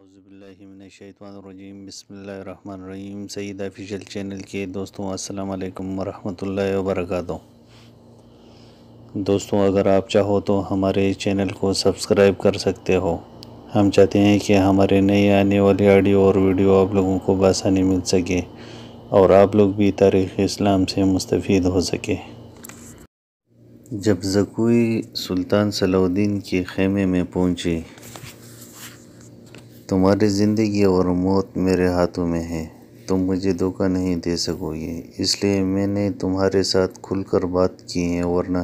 اعوذ باللہ من الشیطان الرجیم، بسم اللہ الرحمن الرحیم۔ سید آفیشیل چینل کے دوستوں، السلام علیکم ورحمۃ اللہ وبرکاتہ۔ دوستوں، اگر آپ چاہو تو ہمارے چینل کو سبسکرائب کر سکتے ہو۔ ہم چاہتے ہیں کہ ہمارے نئے آنے والی آڈیو اور ویڈیو آپ لوگوں کو بآسانی مل سکے اور آپ لوگ بھی تاریخ اسلام سے مستفید ہو سکے۔ جب زکوی سلطان صلاح الدین کے خیمے میں پہنچے، تمہاری زندگی اور موت میرے ہاتھوں میں ہے، تم مجھے دھوکہ نہیں دے سکو گے، اس لیے میں نے تمہارے ساتھ کھل کر بات کی ہے، ورنہ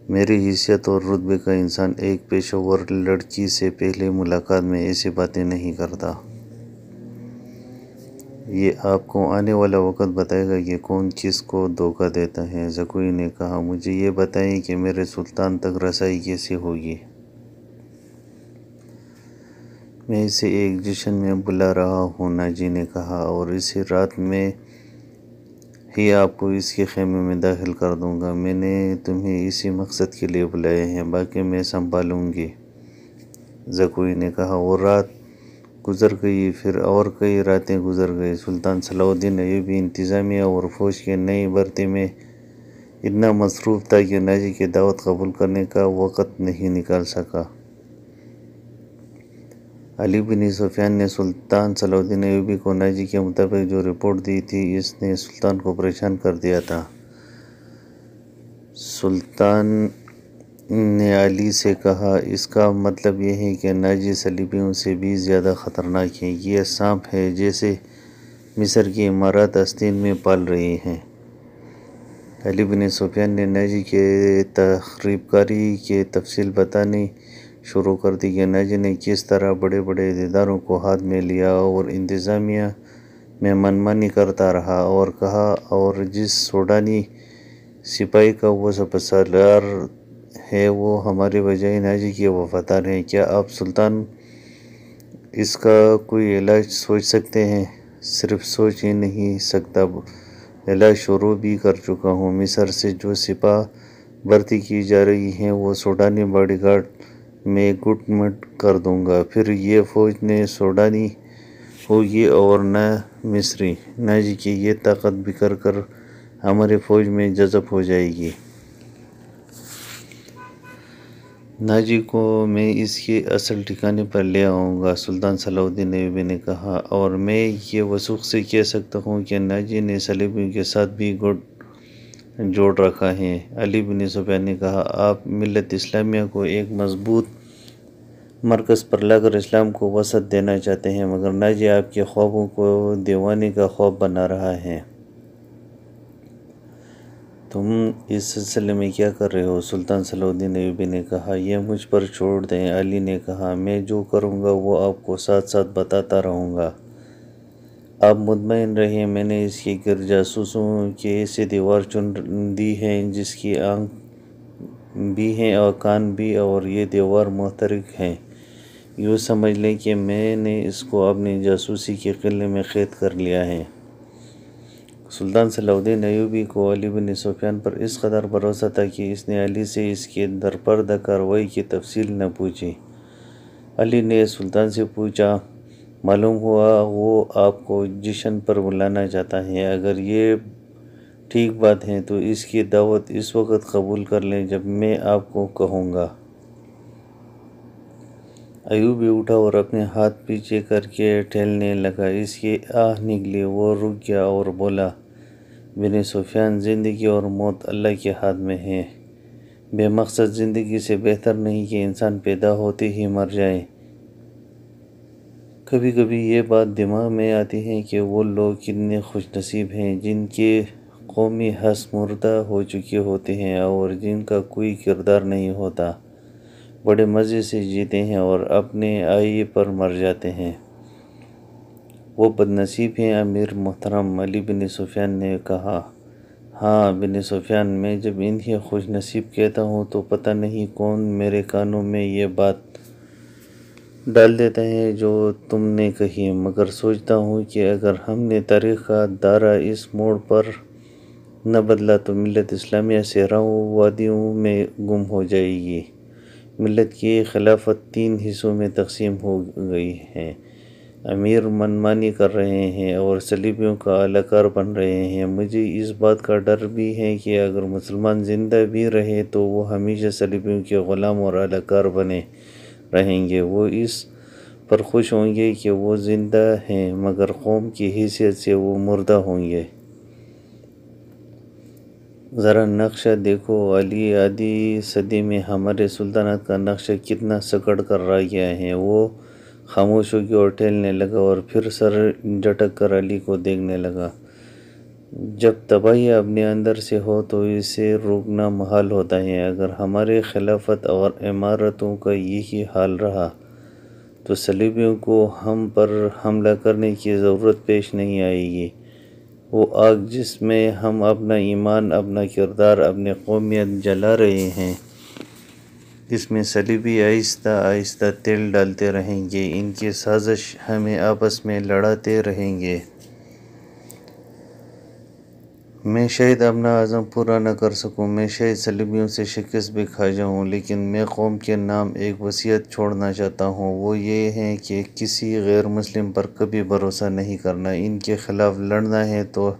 میری حیثیت اور رتبے کا انسان ایک پیشہ ور لڑکی سے پہلی ملاقات میں ایسی باتیں نہیں کرتا۔ یہ آپ کو آنے والا وقت بتائے گا کہ کون کس کو دھوکہ دیتا ہے۔ زکوی نے کہا، مجھے یہ بتائیں کہ میرے سلطان تک رسائی کیسے ہوگی؟ میں اسے ایک جشن میں بلا رہا ہوں، ناجی نے کہا، اور اسی رات میں ہی آپ کو اس کے خیمے میں داخل کر دوں گا۔ میں نے تمہیں اسی مقصد کے لیے بلایا ہے، باقی میں سنبھالوں گی۔ زکوی نے کہا، وہ رات گزر گئی، پھر اور کئی راتیں گزر گئی۔ سلطان صلاح الدین ایوبی انتظامیہ اور فوج کے نئی بھرتی میں اتنا مصروف تھا کہ ناجی کی دعوت قبول کرنے کا وقت نہیں نکال سکا۔ علی بن سفیان نے سلطان صلاح الدین ایوبی کو ناجی کے مطابق جو رپورٹ دی تھی، اس نے سلطان کو پریشان کر دیا تھا۔ سلطان نے علی سے کہا، اس کا مطلب یہ ہے کہ ناجی صلیبیوں سے بھی زیادہ خطرناک ہے، یہ سانپ ہے جسے مصر کی امارات آستین میں پال رہی ہیں۔ علی بن سفیان نے ناجی کے تخریب کاری کی تفصیل بتانی شروع کر دی کہ ناجی نے کس طرح بڑے بڑے اداروں کو ہاتھ میں لیا اور انتظامیہ میں منمانی کرتا رہا، اور کہا، اور جس سوڈانی سپاہی کا وہ سپہ ہے وہ ہمارے بجائے ناجی کے وفادار ہے۔ کیا آپ سلطان اس کا کوئی علاج سوچ سکتے ہیں؟ صرف سوچ ہی نہیں سکتا، علاج شروع بھی کر چکا ہوں۔ مصر سے جو سپاہ بھرتی کی جا رہی ہیں وہ سوڈانی باڈی گارڈ میں گٹ مٹ کر دوں گا، پھر یہ فوج نہ سوڈانی ہوگی اور نہ مصری۔ ناجی کی یہ طاقت بکھر کر ہماری فوج میں جذب ہو جائے گی۔ ناجی کو میں اس کے اصل ٹھکانے پر لے آؤں گا، سلطان صلاح الدین ایوبی نے کہا، اور میں یہ وثوق سے کہہ سکتا ہوں کہ ناجی نے صلیبیوں کے ساتھ بھی گٹھ جوڑ رکھا ہے۔ علی بن سفیان نے کہا، آپ ملت اسلامیہ کو ایک مضبوط مرکز پر لا کر اسلام کو وسعت دینا چاہتے ہیں، مگر ناجی آپ کے خوابوں کو دیوانے کا خواب بنا رہا ہے۔ تم اس سلسلے میں کیا کر رہے ہو؟ سلطان صلاح الدین ایوبی نے کہا، یہ مجھ پر چھوڑ دیں۔ علی نے کہا، میں جو کروں گا وہ آپ کو ساتھ ساتھ بتاتا رہوں گا۔ آپ مطمئن رہیں، میں نے اس کے گرد جاسوسوں کی ایسی دیوار چن دی ہے جس کی آنکھ بھی ہے اور کان بھی، اور یہ دیوار محترق ہے۔ یوں سمجھ لیں کہ میں نے اس کو اپنی جاسوسی کے قلعے میں قید کر لیا ہے۔ سلطان صلاح الدین ایوبی کو علی بن سفیان پر اس قدر بھروسہ تھا کہ اس نے علی سے اس کی درپردہ کارروائی کی تفصیل نہ پوچھی۔ علی نے سلطان سے پوچھا، معلوم ہوا وہ آپ کو جشن پر بلانا چاہتا ہے، اگر یہ ٹھیک بات ہے تو اس کی دعوت اس وقت قبول کر لیں جب میں آپ کو کہوں گا۔ ایوبی اٹھا اور اپنے ہاتھ پیچھے کر کے ٹہلنے لگا، اس کی آہ نکلی، وہ رک گیا اور بولا، بن سفیان، زندگی اور موت اللہ کے ہاتھ میں ہے، بے مقصد زندگی سے بہتر نہیں کہ انسان پیدا ہوتے ہی مر جائے۔ کبھی کبھی یہ بات دماغ میں آتی ہے کہ وہ لوگ کتنے خوش نصیب ہیں جن کے قومی ہنس مردہ ہو چکے ہوتے ہیں اور جن کا کوئی کردار نہیں ہوتا، بڑے مزے سے جیتے ہیں اور اپنے آئیے پر مر جاتے ہیں۔ وہ بد نصیب ہیں امیر محترم، علی بن سفیان نے کہا۔ ہاں بن سفیان، میں جب انہیں خوش نصیب کہتا ہوں تو پتہ نہیں کون میرے کانوں میں یہ بات ڈال دیتا ہے جو تم نے کہی، مگر سوچتا ہوں کہ اگر ہم نے تاریخ کا دائرہ اس موڑ پر نہ بدلا تو ملت اسلامیہ صحراؤں وادیوں میں گم ہو جائے گی۔ ملت کی خلافت 3 حصوں میں تقسیم ہو گئی ہے۔ امیر منمانی کر رہے ہیں اور صلیبیوں کا اعلی کار بن رہے ہیں۔ مجھے اس بات کا ڈر بھی ہے کہ اگر مسلمان زندہ بھی رہے تو وہ ہمیشہ صلیبیوں کے غلام اور اعلی کار بنے رہیں گے۔ وہ اس پر خوش ہوں گے کہ وہ زندہ ہیں مگر قوم کی حیثیت سے وہ مردہ ہوں گے۔ ذرا نقشہ دیکھو علی، آدھی صدی میں ہمارے سلطنت کا نقشہ کتنا سکڑ کر رہ گیا ہے۔ وہ خاموش ہو گیا اور ٹہلنے لگا اور پھر سر جھٹک کر علی کو دیکھنے لگا۔ جب تباہی اپنے اندر سے ہو تو اسے روکنا محال ہوتا ہے۔ اگر ہمارے خلافت اور امارتوں کا یہی حال رہا تو صلیبیوں کو ہم پر حملہ کرنے کی ضرورت پیش نہیں آئے گی۔ وہ آگ جس میں ہم اپنا ایمان، اپنا کردار، اپنی قومیت جلا رہے ہیں، اس میں صلیبی آہستہ آہستہ تیل ڈالتے رہیں گے۔ ان کی سازش ہمیں آپس میں لڑاتے رہیں گے۔ میں شاید اپنا عزم پورا نہ کر سکوں، میں شاید صلیبیوں سے شکست بھی کھا جاؤں، لیکن میں قوم کے نام ایک وصیت چھوڑنا چاہتا ہوں۔ وہ یہ ہے کہ کسی غیر مسلم پر کبھی بھروسہ نہیں کرنا۔ ان کے خلاف لڑنا ہے تو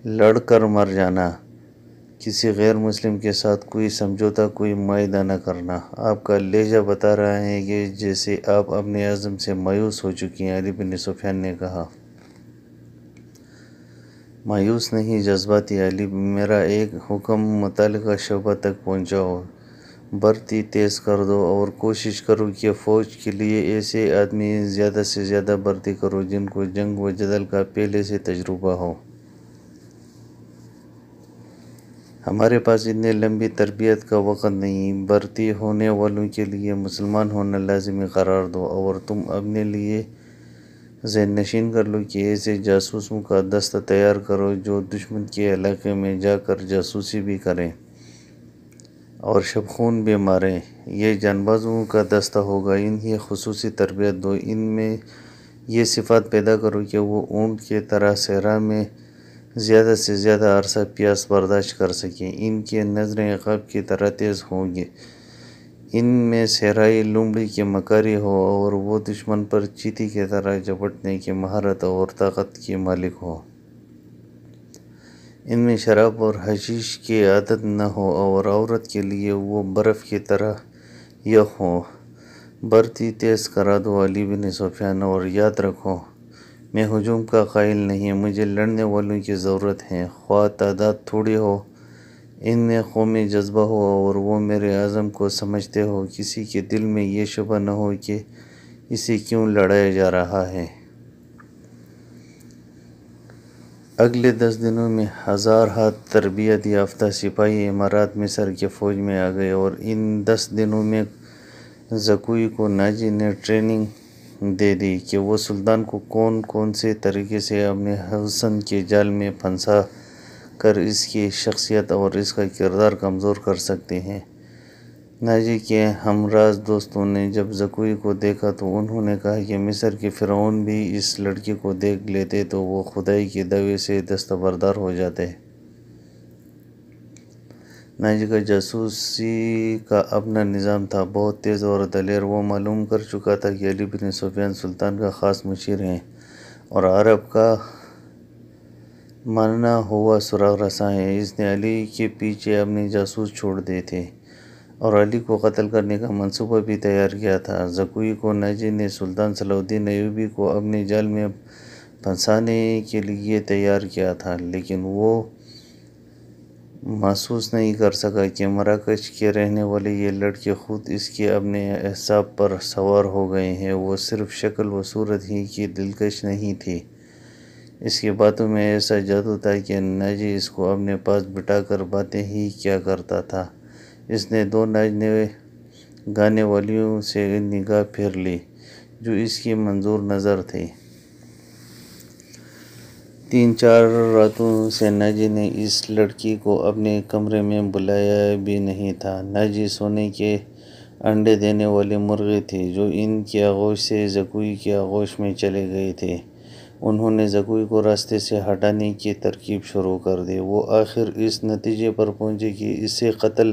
لڑ کر مر جانا۔ کسی غیر مسلم کے ساتھ کوئی سمجھوتا، کوئی معاہدہ نہ کرنا۔ آپ کا لہجہ بتا رہا ہے کہ جیسے آپ اپنے عزم سے مایوس ہو چکی ہیں، علی بن سفیان نے کہا۔ مایوس نہیں، جذباتی علی۔ میرا ایک حکم متعلقہ شعبہ تک پہنچاؤ۔ بھرتی تیز کر دو اور کوشش کرو کہ فوج کے لیے ایسے آدمی زیادہ سے زیادہ بھرتی کرو جن کو جنگ و جدل کا پہلے سے تجربہ ہو۔ ہمارے پاس اتنی لمبی تربیت کا وقت نہیں۔ بھرتی ہونے والوں کے لیے مسلمان ہونا لازمی قرار دو اور تم اپنے لیے ذہن نشین کر لو کہ ایسے جاسوسوں کا دستہ تیار کرو جو دشمن کے علاقے میں جا کر جاسوسی بھی کریں اور شبخون بھی ماریں۔ یہ جانبازوں کا دستہ ہوگا، انہیں خصوصی تربیت دو، ان میں یہ صفات پیدا کرو کہ وہ اونٹ کی طرح صحرا میں زیادہ سے زیادہ عرصہ پیاس برداشت کر سکیں۔ ان کی نظریں عقاب کی طرح تیز ہوں گی، ان میں صحرائی لومڑی کی مکاری ہو اور وہ دشمن پر چیتی کی طرح جھپٹنے کی مہارت اور طاقت کی مالک ہو۔ ان میں شراب اور حشیش کی عادت نہ ہو اور عورت کے لیے وہ برف کی طرح یخ ہو۔ بھرتی تیز کرا دو علی بن سفیان، اور یاد رکھو میں ہجوم کا قائل نہیں، مجھے لڑنے والوں کی ضرورت ہے، خواہ تعداد تھوڑی ہو، ان میں قومی جذبہ ہو اور وہ میرے عزم کو سمجھتے ہو، کسی کے دل میں یہ شبہ نہ ہو کہ اسے کیوں لڑایا جا رہا ہے۔ اگلے 10 دنوں میں 1000 ہاتھ تربیت یافتہ سپاہی امارات مصر کی فوج میں آ گئے اور ان 10 دنوں میں زکوی کو ناجی نے ٹریننگ دے دی کہ وہ سلطان کو کون سے طریقے سے اپنے حسن کے جال میں پھنسا کر اس کی شخصیت اور اس کا کردار کمزور کر سکتے ہیں۔ ناجی کے ہمراز دوستوں نے جب زکوی کو دیکھا تو انہوں نے کہا کہ مصر کے فرعون بھی اس لڑکی کو دیکھ لیتے تو وہ خدائی کے دعوے سے دستبردار ہو جاتے۔ ناجی کا جاسوسی کا اپنا نظام تھا، بہت تیز اور دلیر۔ وہ معلوم کر چکا تھا کہ علی بن سفیان سلطان کا خاص مشیر ہے اور عرب کا مانا ہوا سراغ رساں ہے۔ اس نے علی کے پیچھے اپنے جاسوس چھوڑ دیے تھے اور علی کو قتل کرنے کا منصوبہ بھی تیار کیا تھا۔ زکوی کو ناجی نے سلطان صلاح الدین ایوبی کو اپنے جال میں پھنسانے کے لیے تیار کیا تھا، لیکن وہ محسوس نہیں کر سکا کہ مراکش کے رہنے والے یہ لڑکے خود اس کے اپنے اعصاب پر سوار ہو گئے ہیں۔ وہ صرف شکل و صورت ہی کی دلکش نہیں تھی، اس کی باتوں میں ایسا جادو تھا کہ ناجی اس کو اپنے پاس بٹھا کر باتیں ہی کیا کرتا تھا۔ اس نے 2 ناچنے گانے والیوں سے نگاہ پھیر لی جو اس کی منظور نظر تھیں۔ 3-4 راتوں سے ناجی نے اس لڑکی کو اپنے کمرے میں بلایا بھی نہیں تھا۔ ناجی سونے کے انڈے دینے والی مرغی تھی جو ان کی آغوش سے زکوی کی آغوش میں چلے گئے تھے۔ انہوں نے زکوی کو راستے سے ہٹانے کی ترکیب شروع کر دی۔ وہ آخر اس نتیجے پر پہنچے کہ اسے قتل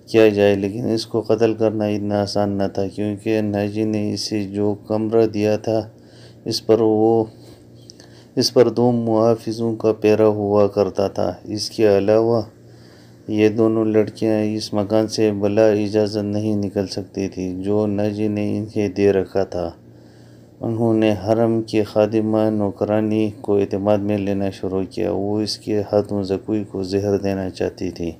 کیا جائے، لیکن اس کو قتل کرنا اتنا آسان نہ تھا، کیونکہ ناجی نے اسے جو کمرہ دیا تھا اس پر 2 محافظوں کا پہرا ہوا کرتا تھا۔ اس کے علاوہ یہ دونوں لڑکیاں اس مکان سے بلا اجازت نہیں نکل سکتی تھیں جو ناجی نے انہیں دے رکھا تھا۔ انہوں نے حرم کی خادمہ نوکرانی کو اعتماد میں لینا شروع کیا۔ وہ اس کے ہاتھوں زکوی کو زہر دینا چاہتی تھی۔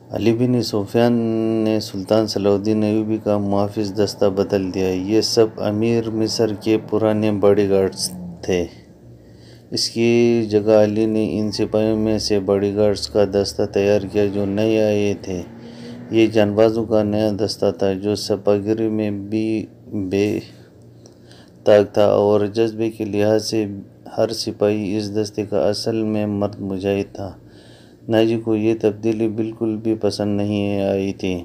علی بن سفیان نے سلطان صلاح الدین ایوبی کا محافظ دستہ بدل دیا۔ یہ سب امیر مصر کے پرانے باڈی گارڈز تھے۔ اس کی جگہ علی نے ان سپاہیوں میں سے باڈی گارڈز کا دستہ تیار کیا جو نئے آئے تھے۔ یہ جانبازوں کا نیا دستہ تھا جو سپاہیگری میں بھی بے طاق تھا، اور جذبے کے لحاظ سے ہر سپاہی اس دستے کا اصل میں مرد مجاہد تھا۔ ناجی کو یہ تبدیلی بالکل بھی پسند نہیں آئی تھی،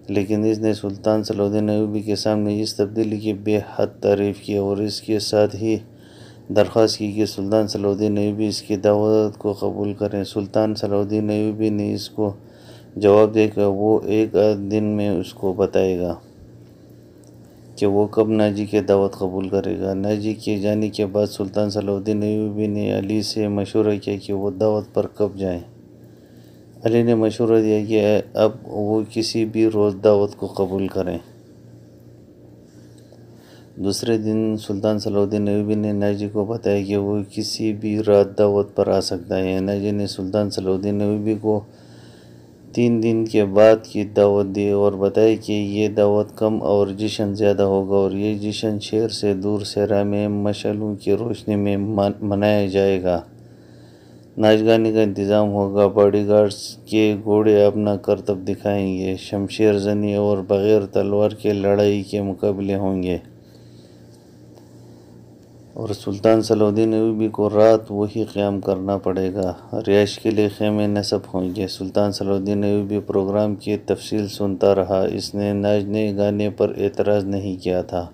لیکن اس نے سلطان صلاح الدین ایوبی کے سامنے اس تبدیلی کی بے حد تعریف کی اور اس کے ساتھ ہی درخواست کی کہ سلطان صلاح الدین ایوبی اس کی دعوت کو قبول کریں۔ سلطان صلاح الدین ایوبی نے اس کو جواب دیا کہ وہ ایک دن میں اس کو بتائے گا کہ وہ کب ناجی کی دعوت قبول کرے گا۔ ناجی کے جانے کے بعد سلطان صلاح الدین ایوبی نے علی سے مشورہ کیا کہ وہ دعوت پر کب جائیں۔ علی نے مشورہ دیا کہ اب وہ کسی بھی روز دعوت کو قبول کریں۔ دوسرے دن سلطان صلاح الدین ایوبی نے ناجی کو بتایا کہ وہ کسی بھی رات دعوت پر آ سکتا ہے۔ ناجی نے سلطان صلاح الدین ایوبی کو 3 دن کے بعد کی دعوت دی اور بتایا کہ یہ دعوت کم اور جشن زیادہ ہوگا، اور یہ جشن شہر سے دور صحرا میں مشعلوں کی روشنی میں منایا جائے گا۔ ناچ گانے کا انتظام ہوگا، باڈی گارڈز کے گھوڑے اپنا کرتب دکھائیں گے، شمشیر زنی اور بغیر تلوار کے لڑائی کے مقابلے ہوں گے، اور سلطان صلاح الدین ایوبی کو رات وہی قیام کرنا پڑے گا۔ رہائش کے لیے خیمے نصب ہوں گے۔ سلطان صلاح الدین ایوبی پروگرام کی تفصیل سنتا رہا۔ اس نے ناچنے گانے پر اعتراض نہیں کیا تھا۔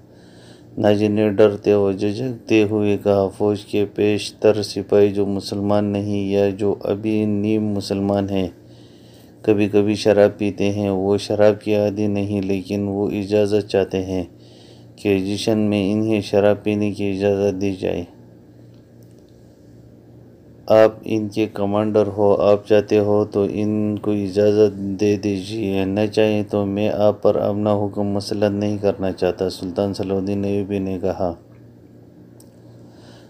ناجی نے ڈرتے اور جھجکتے ہوئے کہا، فوج کے بیشتر سپاہی جو مسلمان نہیں یا جو ابھی نیم مسلمان ہیں، کبھی کبھی شراب پیتے ہیں۔ وہ شراب کے عادی نہیں، لیکن وہ اجازت چاہتے ہیں کہ جشن میں انہیں شراب پینے کی اجازت دی جائے۔ آپ ان کے کمانڈر ہو، آپ چاہتے ہو تو ان کو اجازت دے دیجیے، نہ چاہیں تو میں آپ پر اپنا حکم مسلط نہیں کرنا چاہتا، سلطان صلاح الدین ایوبی نے کہا۔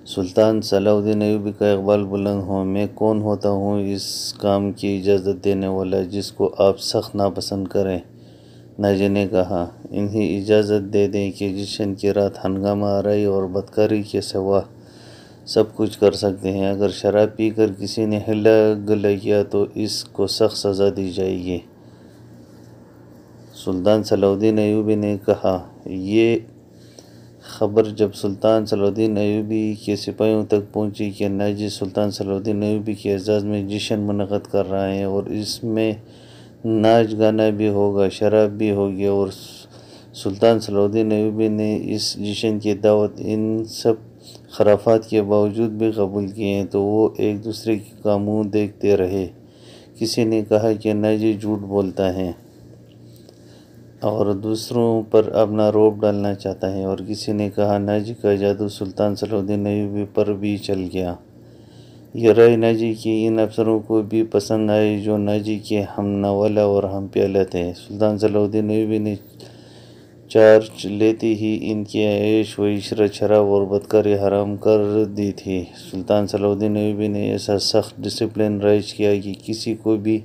سلطان صلاح الدین ایوبی کا اقبال بلند ہو، میں کون ہوتا ہوں اس کام کی اجازت دینے والا جس کو آپ سخت ناپسند کریں؟ ناجی نے کہا، انہیں اجازت دے دیں کہ جشن کی رات ہنگامہ آرائی اور بدکاری کے سوا سب کچھ کر سکتے ہیں۔ اگر شراب پی کر کسی نے ہلا گلا کیا تو اس کو سخت سزا دی جائے گی۔ سلطان صلاح الدین ایوبی نے کہا۔ یہ خبر جب سلطان صلاح الدین ایوبی کے سپاہیوں تک پہنچی کہ ناجی سلطان صلاح الدین ایوبی کے اعزاز میں جشن منعقد کر رہا ہے اور اس میں ناچ گانا بھی ہوگا، شراب بھی ہوگی، اور سلطان صلاح الدین ایوبی نے اس جشن کی دعوت ان سب خرافات کے باوجود بھی قبول کی ہے، تو وہ ایک دوسرے کا منہ دیکھتے رہے۔ کسی نے کہا کہ ناجی جھوٹ بولتا ہے اور دوسروں پر اپنا رعب ڈالنا چاہتا ہے، اور کسی نے کہا ناجی کا جادو سلطان صلاح الدین ایوبی پر بھی چل گیا۔ یہ رائے ناجی کے ان افسروں کو بھی پسند آئی جو ناجی کے ہم نوالہ اور ہم پیالہ تھے۔ سلطان صلاح الدین ایوبی نے چارج لیتے ہی ان کی عیش و عشرت، شراب اور بدکاری حرام کر دی تھی۔ سلطان صلاح الدین ایوبی نے ایسا سخت ڈسپلن رائج کیا کہ کسی کو بھی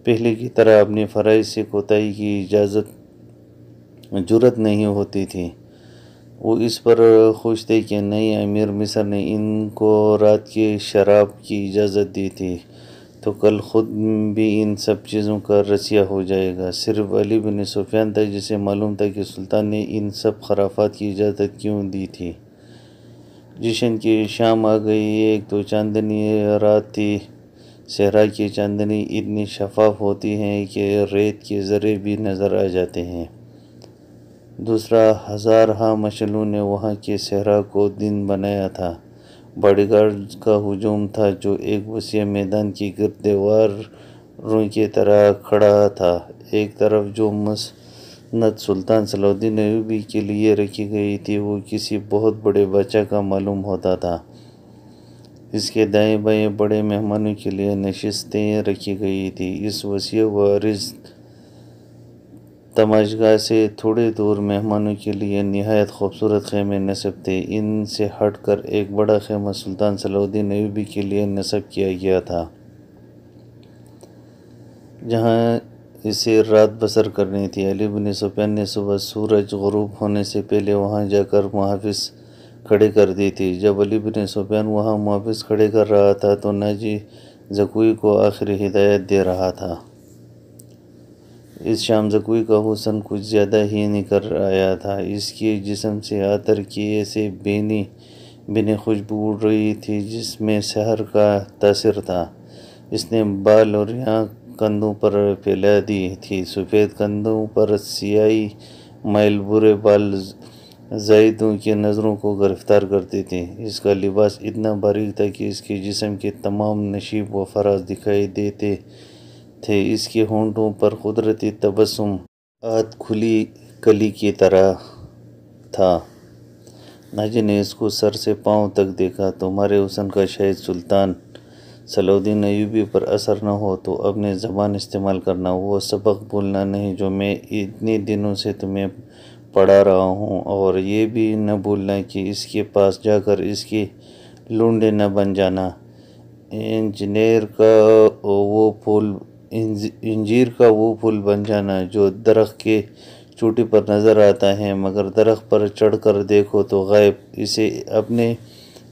پہلے کی طرح اپنے فرائض سے کوتاہی کی جرأت نہیں ہوتی تھی۔ وہ اس پر خوش تھے کہ نئے امیر مصر نے ان کو رات کی شراب کی اجازت دی تھی، تو کل خود بھی ان سب چیزوں کا رسیا ہو جائے گا۔ صرف علی بن سفیان تھا جسے معلوم تھا کہ سلطان نے ان سب خرافات کی اجازت کیوں دی تھی۔ جشن کی شام آ گئی۔ ایک تو چاندنی رات تھی۔ صحرا کی چاندنی اتنی شفاف ہوتی ہے کہ ریت کے ذرے بھی نظر آ جاتے ہیں۔ دوسرا، ہزارہا مشعلوں نے وہاں کے صحرا کو دن بنایا تھا۔ باڈی گارڈز کا ہجوم تھا جو ایک وسیع میدان کی گرد دیوار روئی کی طرح کھڑا تھا۔ ایک طرف جو مسند سلطان صلاح الدین ایوبی کے لیے رکھی گئی تھی وہ کسی بہت بڑے بادشاہ کا معلوم ہوتا تھا۔ اس کے دائیں بائیں بڑے مہمانوں کے لیے نشستیں رکھی گئی تھی۔ اس وسیع و عریض تماشگاہ سے تھوڑے دور مہمانوں کے لیے نہایت خوبصورت خیمے نصب تھے۔ ان سے ہٹ کر ایک بڑا خیمہ سلطان صلاح الدین ایوبی کے لیے نصب کیا گیا تھا، جہاں اسے رات بسر کرنی تھی۔ علی بن سفیان نے صبح سورج غروب ہونے سے پہلے وہاں جا کر محافظ کھڑے کر دی تھی۔ جب علی بن سفیان وہاں محافظ کھڑے کر رہا تھا تو ناجی زکوی کو آخری ہدایت دے رہا تھا۔ اس شام زکوی کا حسن کچھ زیادہ ہی نکھر آیا تھا۔ اس کے جسم سے عطر کی ایسے بھینی خوشبو اڑ رہی تھی جس میں سحر کا تاثر تھا۔ اس نے بال اور یاں کندھوں پر پھیلا دی تھی، سفید کندھوں پر سیاہی مائل برے بال زائدوں کی نظروں کو گرفتار کرتے تھے۔ اس کا لباس اتنا باریک تھا کہ اس کے جسم کے تمام نشیب و فراز دکھائی دیتے تھے۔ اس کے ہونٹوں پر قدرتی تبسم آج کھلی کلی کی طرح تھا۔ ناجی نے اس کو سر سے پاؤں تک دیکھا۔ تمہارے حسن کا شاید سلطان صلاح الدین ایوبی پر اثر نہ ہو تو اپنی زبان استعمال کرنا، وہ سبق بھولنا نہیں جو میں اتنے دنوں سے تمہیں پڑھا رہا ہوں، اور یہ بھی نہ بھولنا کہ اس کے پاس جا کر اس کے لونڈے نہ بن جانا۔ انجیر کا وہ پھول بن جانا جو درخت کے چوٹی پر نظر آتا ہے مگر درخت پر چڑھ کر دیکھو تو غائب۔ اسے اپنے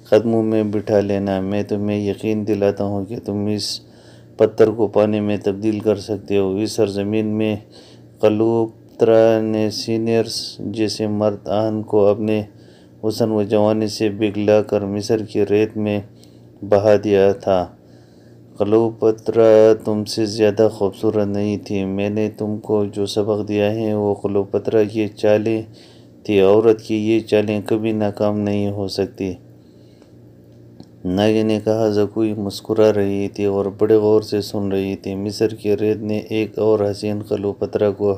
قدموں میں بٹھا لینا۔ میں تمہیں یقین دلاتا ہوں کہ تم اس پتھر کو پانی میں تبدیل کر سکتے ہو۔ اس سرزمین میں کلیوپاترا نے سینئرس جیسے مرد آہن کو اپنے حسن و جوانی سے پگھلا کر مصر کی ریت میں بہا دیا تھا۔ کلیوپاترا تم سے زیادہ خوبصورت نہیں تھی۔ میں نے تم کو جو سبق دیا ہے وہ کلیوپاترا کی چالیں تھی۔ عورت کی یہ چالیں کبھی ناکام نہیں ہو سکتی۔ ناجی نے کہا۔ زکوی مسکرا رہی تھی اور بڑے غور سے سن رہی تھی۔ مصر کی ریت نے ایک اور حسین کلیوپاترا کو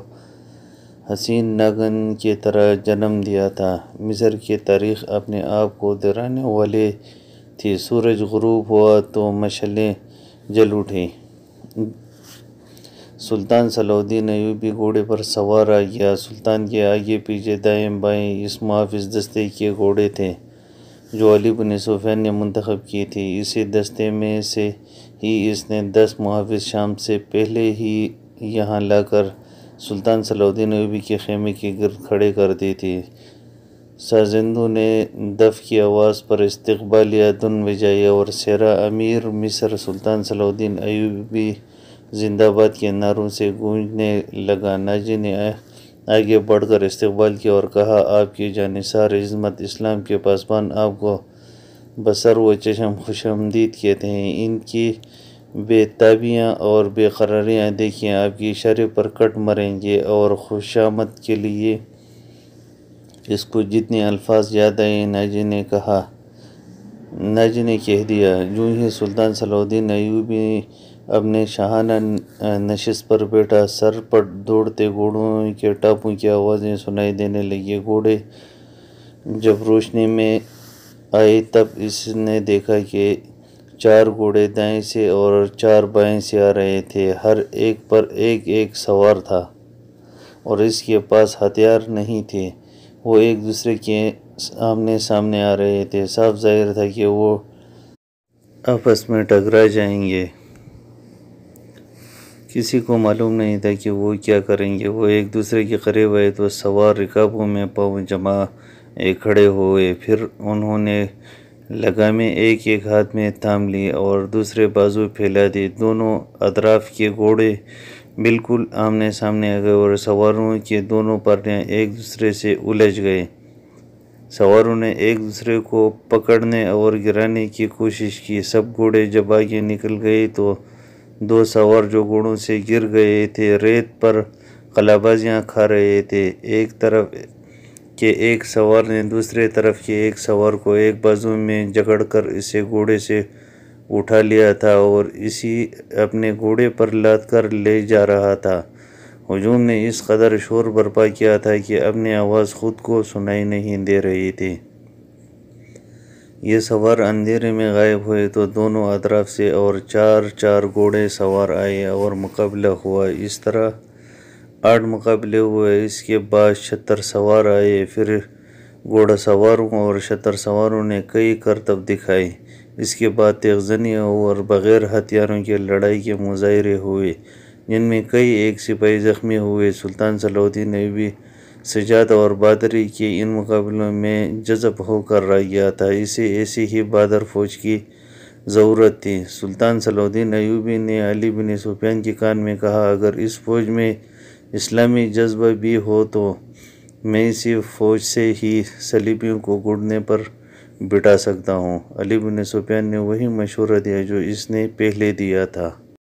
حسین ناگن کی طرح جنم دیا تھا۔ مصر کی تاریخ اپنے آپ کو دہرانے والی تھی۔ سورج غروب ہوا تو مشعلیں جل اٹھیں۔ سلطان صلاح الدین ایوبی گھوڑے پر سوار آ گیا۔ سلطان کے آگے پیچھے دائیں بائیں اس محافظ دستے کے گھوڑے تھے جو علی بن سفیان نے منتخب کی تھی۔ اسی دستے میں سے ہی اس نے 10 محافظ شام سے پہلے ہی یہاں لا کر سلطان صلاح الدین ایوبی کے خیمے کے گرد کھڑے کر دی تھی۔ سازندوں نے دف کی آواز پر استقبالیہ دھن بجائی اور سیرا امیر مصر سلطان صلاح الدین ایوبی زندہ باد کے نعروں سے گونجنے لگا۔ ناجی نے آگے بڑھ کر استقبال کیا اور کہا، آپ کی جانثار عظمت، اسلام کے پاسبان آپ کو بسر و چشم خوش آمدید کہتے ہیں۔ ان کی بے تابیاں اور بے قراریاں دیکھیں، آپ کے اشارے پر کٹ مریں گے۔ اور خوشامد کے لیے اس کو جتنے الفاظ یاد آئے ناجی نے کہہ دیا۔ یوں ہی سلطان صلاح الدین ایوبی اپنے شاہانہ نشست پر بیٹھا۔ سر پر دوڑتے گھوڑوں کے ٹاپوں کی آوازیں سنائی دینے لگیں۔ گھوڑے جب روشنی میں آئے تب اس نے دیکھا کہ 4 گھوڑے دائیں سے اور 4 بائیں سے آ رہے تھے۔ ہر ایک پر ایک سوار تھا اور اس کے پاس ہتھیار نہیں تھے۔ وہ ایک دوسرے کے آمنے سامنے آ رہے تھے۔ صاف ظاہر تھا کہ وہ آپس میں ٹکرا جائیں گے۔ کسی کو معلوم نہیں تھا کہ وہ کیا کریں گے۔ وہ ایک دوسرے کے قریب آئے تو سوار رکابوں میں پاؤں جمائے کھڑے ہوئے۔ پھر انہوں نے لگامیں ایک ایک ہاتھ میں تھام لیں اور دوسرے بازو پھیلا دی۔ دونوں اطراف کے گھوڑے بالکل آمنے سامنے آ گئے اور سواروں کے دونوں پرے ایک دوسرے سے الجھ گئے۔ سواروں نے ایک دوسرے کو پکڑنے اور گرانے کی کوشش کی۔ سب گھوڑے جب آگے نکل گئے تو 2 سوار جو گھوڑوں سے گر گئے تھے ریت پر قلابازیاں کھا رہے تھے۔ ایک طرف کے ایک سوار نے دوسرے طرف کے ایک سوار کو ایک بازو میں جکڑ کر اسے گھوڑے سے اٹھا لیا تھا اور اسی اپنے گھوڑے پر لاد کر لے جا رہا تھا۔ ہجوم نے اس قدر شور برپا کیا تھا کہ اپنی آواز خود کو سنائی نہیں دے رہی تھی۔ یہ سوار اندھیرے میں غائب ہوئے تو دونوں اطراف سے اور چار گھوڑے سوار آئے اور مقابلہ ہوا۔ اس طرح 8 مقابلے ہوئے۔ اس کے بعد شتر سوار آئے، پھر گھوڑا سواروں اور شتر سواروں نے کئی کرتب دکھائے۔ اس کے بعد تیغ زنی اور بغیر ہتھیاروں کے لڑائی کے مظاہرے ہوئے جن میں کئی ایک سپاہی زخمی ہوئے۔ سلطان صلاح الدین ایوبی شجاعت اور بہادری کے ان مقابلوں میں جذب ہو کر رہ گیا تھا۔ اسے ایسی ہی بہادر فوج کی ضرورت تھی۔ سلطان صلاح الدین ایوبی نے علی بن سفیان کے کان میں کہا، اگر اس فوج میں اسلامی جذبہ بھی ہو تو میں اسی فوج سے ہی صلیبیوں کو گھٹنے پر بٹھا سکتا ہوں۔ علی بن سفیان نے وہی مشورہ دیا جو اس نے پہلے دیا تھا۔